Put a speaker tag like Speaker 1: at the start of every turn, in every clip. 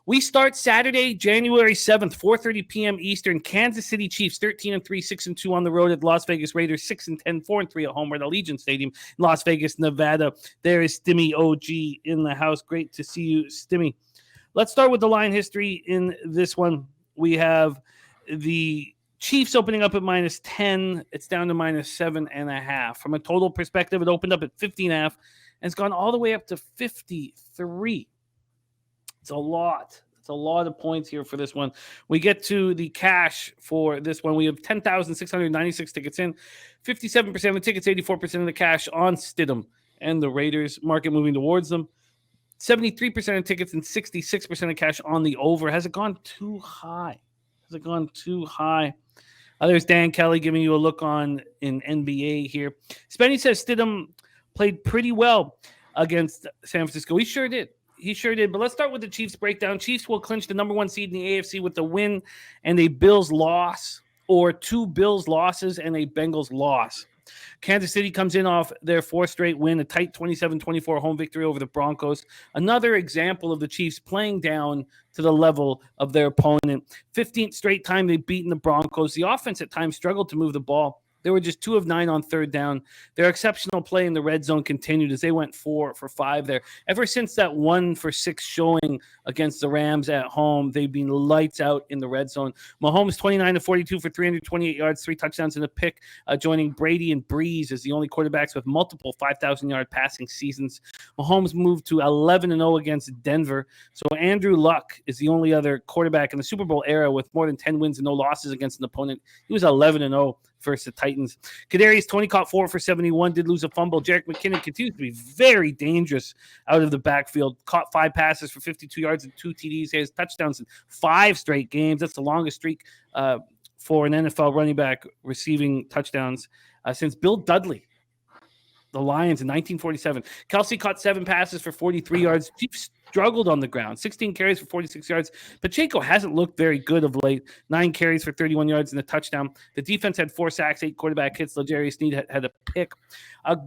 Speaker 1: We start Saturday, January 7th, 4:30 p.m. Eastern. Kansas City Chiefs 13-3, 6-2 on the road at Las Vegas Raiders, 6-10, 4-3 at home at Allegiant Stadium in Las Vegas, Nevada. There is Stimmy OG in the house. Great to see you, Stimmy. Let's start with the line history in this one. We have the Chiefs opening up at -10. It's down to -7.5. From a total perspective, it opened up at 50.5 and it's gone all the way up to 53. It's a lot. It's a lot of points here for this one. We get to the cash for this one. We have 10,696 tickets in, 57% of the tickets, 84% of the cash on Stidham and the Raiders. Market moving towards them. 73% of tickets and 66% of cash on the over. Has it gone too high? There's Dan Kelly giving you a look on in NBA here. Spenny says Stidham played pretty well against San Francisco. He sure did. But let's start with the Chiefs breakdown. Chiefs will clinch the number 1 seed in the AFC with a win and a Bills loss, or 2 Bills losses and a Bengals loss. Kansas City comes in off their 4th straight win, a tight 27-24 home victory over the Broncos. Another example of the Chiefs playing down to the level of their opponent. 15th straight time they've beaten the Broncos. The offense at times struggled to move the ball. They were just 2 of 9 on 3rd down. Their exceptional play in the red zone continued as they went 4 for 5 there. Ever since that 1 for 6 showing against the Rams at home, they've been lights out in the red zone. Mahomes 29-42 for 328 yards, 3 touchdowns and a pick, joining Brady and Breeze as the only quarterbacks with multiple 5,000-yard passing seasons. Mahomes moved to 11-0 against Denver. So Andrew Luck is the only other quarterback in the Super Bowl era with more than 10 wins and no losses against an opponent. He was 11-0. Versus the Titans. Kadarius Toney caught 4 for 71, did lose a fumble. Jerick McKinnon continues to be very dangerous out of the backfield. Caught 5 passes for 52 yards and 2 TDs. He has touchdowns in 5 straight games. That's the longest streak for an NFL running back receiving touchdowns since Bill Dudley, the Lions, in 1947. Kelsey caught 7 passes for 43 yards. Chiefs struggled on the ground. 16 carries for 46 yards. Pacheco hasn't looked very good of late. 9 carries for 31 yards and a touchdown. The defense had 4 sacks, 8 quarterback hits. L'Jarius Sneed had a pick.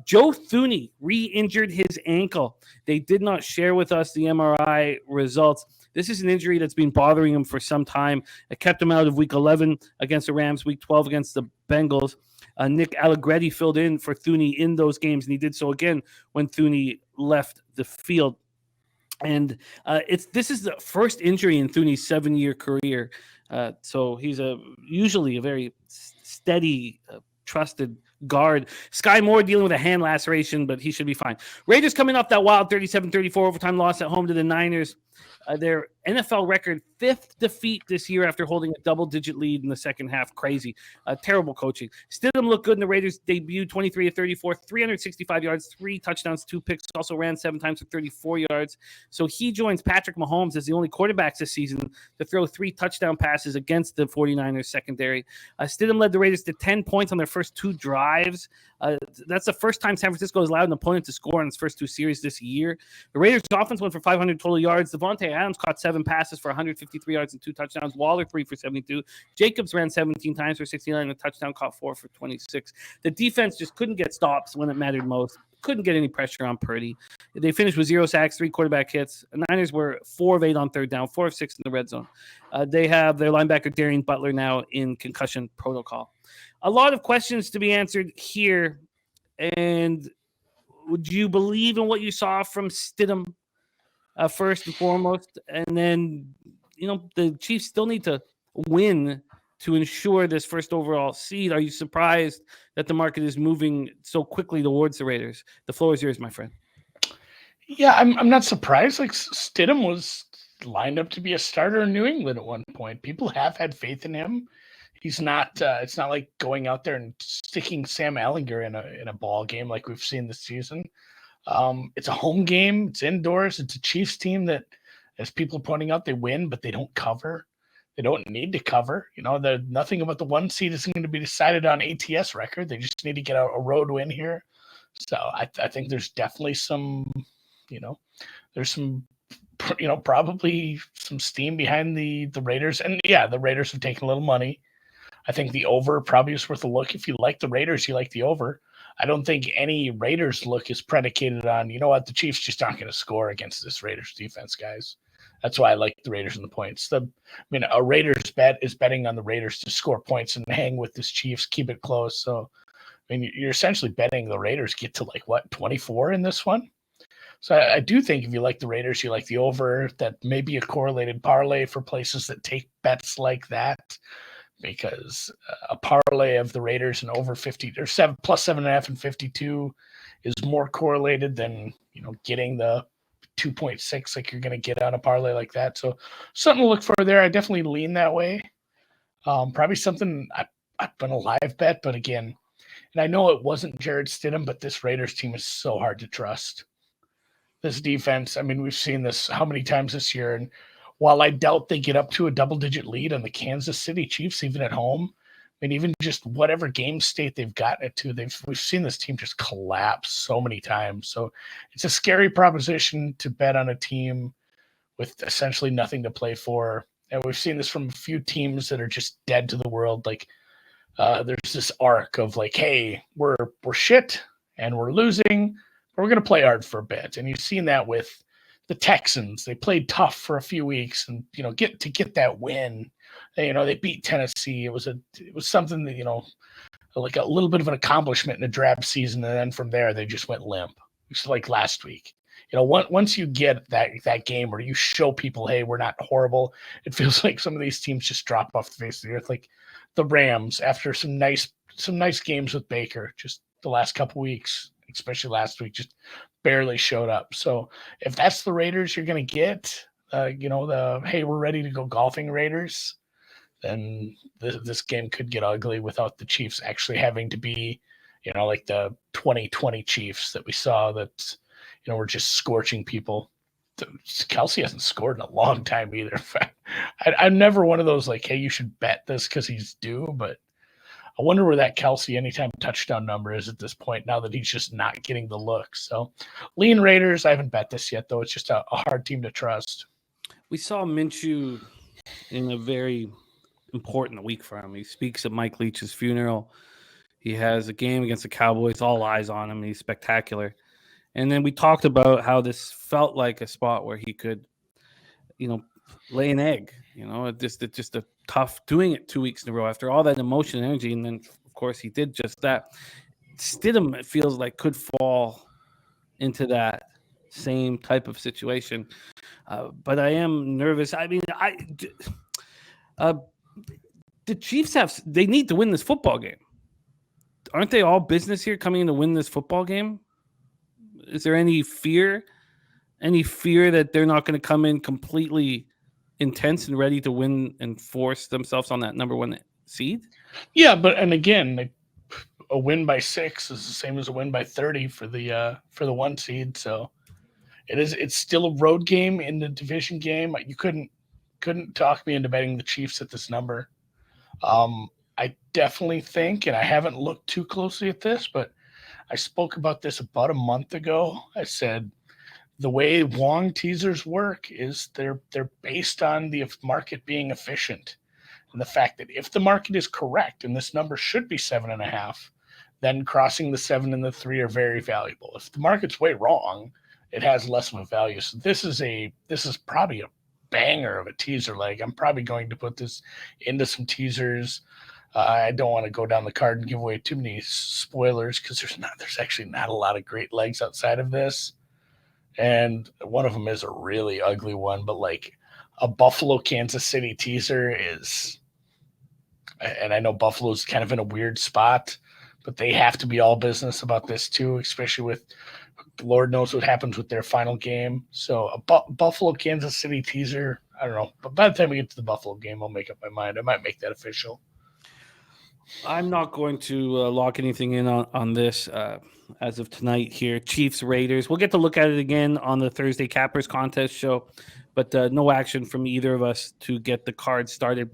Speaker 1: Joe Thuney re-injured his ankle. They did not share with us the MRI results. This is an injury that's been bothering him for some time. It kept him out of Week 11 against the Rams, Week 12 against the Bengals. Nick Allegretti filled in for Thuney in those games, and he did so again when Thuney left the field. And this is the first injury in Thuney's 7-year career. So he's usually a very steady, trusted guard. Sky Moore dealing with a hand laceration, but he should be fine. Raiders coming off that wild 37-34 overtime loss at home to the Niners. Their NFL record 5th defeat this year after holding a double-digit lead in the second half. Crazy. Terrible coaching. Stidham looked good in the Raiders' debut, 23-34, 365 yards, 3 touchdowns, 2 picks. Also ran 7 times for 34 yards. So he joins Patrick Mahomes as the only quarterbacks this season to throw 3 touchdown passes against the 49ers secondary. Stidham led the Raiders to 10 points on their first 2 drives. That's the first time San Francisco has allowed an opponent to score in its first 2 series this year. The Raiders' offense went for 500 total yards. Devontae Adams caught 7 passes for 153 yards and 2 touchdowns. Waller 3 for 72. Jacobs ran 17 times for 69 and a touchdown, caught 4 for 26. The defense just couldn't get stops when it mattered most. Couldn't get any pressure on Purdy. They finished with 0 sacks, 3 quarterback hits. The Niners were 4 of 8 on 3rd down, 4 of 6 in the red zone. They have their linebacker Darian Butler now in concussion protocol. A lot of questions to be answered here. And would you believe in what you saw from Stidham first and foremost? And then, the Chiefs still need to win to ensure this first overall seed. Are you surprised that the market is moving so quickly towards the Raiders? The floor is yours, my friend.
Speaker 2: Yeah, I'm not surprised. Like, Stidham was lined up to be a starter in New England at one point. People have had faith in him. He's not. It's not like going out there and sticking Sam Ehlinger in a ball game like we've seen this season. It's a home game. It's indoors. It's a Chiefs team that, as people are pointing out, they win, but they don't cover. They don't need to cover. Nothing about the 1 seed is going to be decided on ATS record. They just need to get a road win here. So I think there's definitely some, there's some, probably some steam behind the Raiders. And yeah, the Raiders have taken a little money. I think the over probably is worth a look. If you like the Raiders, you like the over. I don't think any Raiders look is predicated on, the Chiefs just aren't going to score against this Raiders defense, guys. That's why I like the Raiders and the points. A Raiders bet is betting on the Raiders to score points and hang with this Chiefs, keep it close. So, you're essentially betting the Raiders get to 24 in this one. So I do think if you like the Raiders, you like the over. That may be a correlated parlay for places that take bets like that, because a parlay of the Raiders and over 50 or plus 7.5 and 52 is more correlated than getting the 2.6 like you're going to get on a parlay like that. So something to look for there. I definitely lean that way. Probably something I've been a live bet, but again, and I know it wasn't Jared Stidham, but this Raiders team is so hard to trust. This defense, we've seen this how many times this year, and while I doubt they get up to a double-digit lead on the Kansas City Chiefs, even at home, even just whatever game state they've gotten it to, we've seen this team just collapse so many times. So it's a scary proposition to bet on a team with essentially nothing to play for. And we've seen this from a few teams that are just dead to the world. There's this arc of hey, we're shit and we're losing, but we're going to play hard for a bit. And you've seen that with the Texans. They played tough for a few weeks and, get that win. They beat Tennessee. It was something that, like a little bit of an accomplishment in a drab season. And then from there, they just went limp. It's like last week. Once you get that game where you show people, hey, we're not horrible, it feels like some of these teams just drop off the face of the earth. Like the Rams, after some nice games with Baker, just the last couple weeks, especially last week, just barely showed up. So if that's the Raiders you're going to get, hey, we're ready to go golfing Raiders, then this game could get ugly without the Chiefs actually having to be, like the 2020 Chiefs that we saw that, were just scorching people. Kelsey hasn't scored in a long time either. I'm never one of those hey, you should bet this because he's due, but I wonder where that Kelsey anytime touchdown number is at this point now that he's just not getting the look. So lean Raiders. I haven't bet this yet, though. It's just a hard team to trust.
Speaker 1: We saw Minshew in a very important week for him. He speaks at Mike Leach's funeral. He has a game against the Cowboys, all eyes on him. He's spectacular. And then we talked about how this felt like a spot where he could, lay an egg. It's just a tough doing it 2 weeks in a row after all that emotion and energy. And then, of course, he did just that. Stidham, it feels like, could fall into that same type of situation. But I am nervous. The Chiefs they need to win this football game. Aren't they all business here coming in to win this football game? Is there any fear that they're not going to come in completely intense and ready to win and force themselves on that number one seed?
Speaker 2: Yeah, and again, a win by 6 is the same as a win by 30 for the 1 seed. So it's still a road game in the division game. You couldn't talk me into betting the Chiefs at this number. I definitely think, and I haven't looked too closely at this, but I spoke about this about a month ago. I said the way Wong teasers work is they're based on the market being efficient, and the fact that if the market is correct and this number should be 7.5, then crossing the 7 and the 3 are very valuable. If the market's way wrong, it has less of a value. So this is probably a banger of a teaser leg. I'm probably going to put this into some teasers. I don't want to go down the card and give away too many spoilers because there's actually not a lot of great legs outside of this. And one of them is a really ugly one, but a Buffalo Kansas City teaser is, and I know Buffalo's kind of in a weird spot, but they have to be all business about this too, especially with Lord knows what happens with their final game. So a Buffalo Kansas City teaser, I don't know, but by the time we get to the Buffalo game, I'll make up my mind. I might make that official.
Speaker 1: I'm not going to lock anything in on this as of tonight here. Chiefs, Raiders. We'll get to look at it again on the Thursday Cappers contest show, but no action from either of us to get the card started.